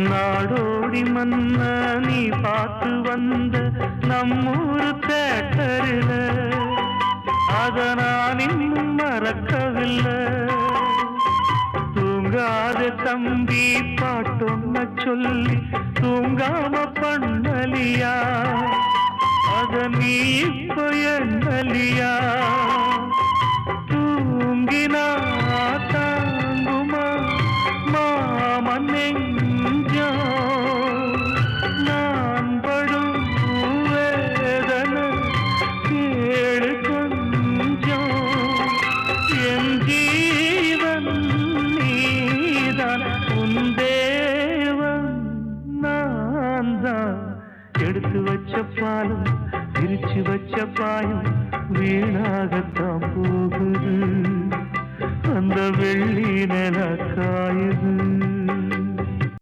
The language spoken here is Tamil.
நாடோடி மன்ன நீ பார்த்து வந்த நம்மூரு தேட்டரில் அத நான் இன்னும் மறக்கவில்லை. தூங்காத தம்பி பாட்டொன்ன சொல்லி தூங்காம பண்ணலியா, அத நீ இப்ப என்னலியா? தூங்கினா தாங்குமா மாமன் நெஞ்சோ, நான் படும் வேதனை கேளு கொஞ்சம். என் ஜீவன் நீதான், உன் தேவன் நான் தான். எடுத்து வச்ச பாலும் பிரிச்சு வச்ச பாயும் வீணாக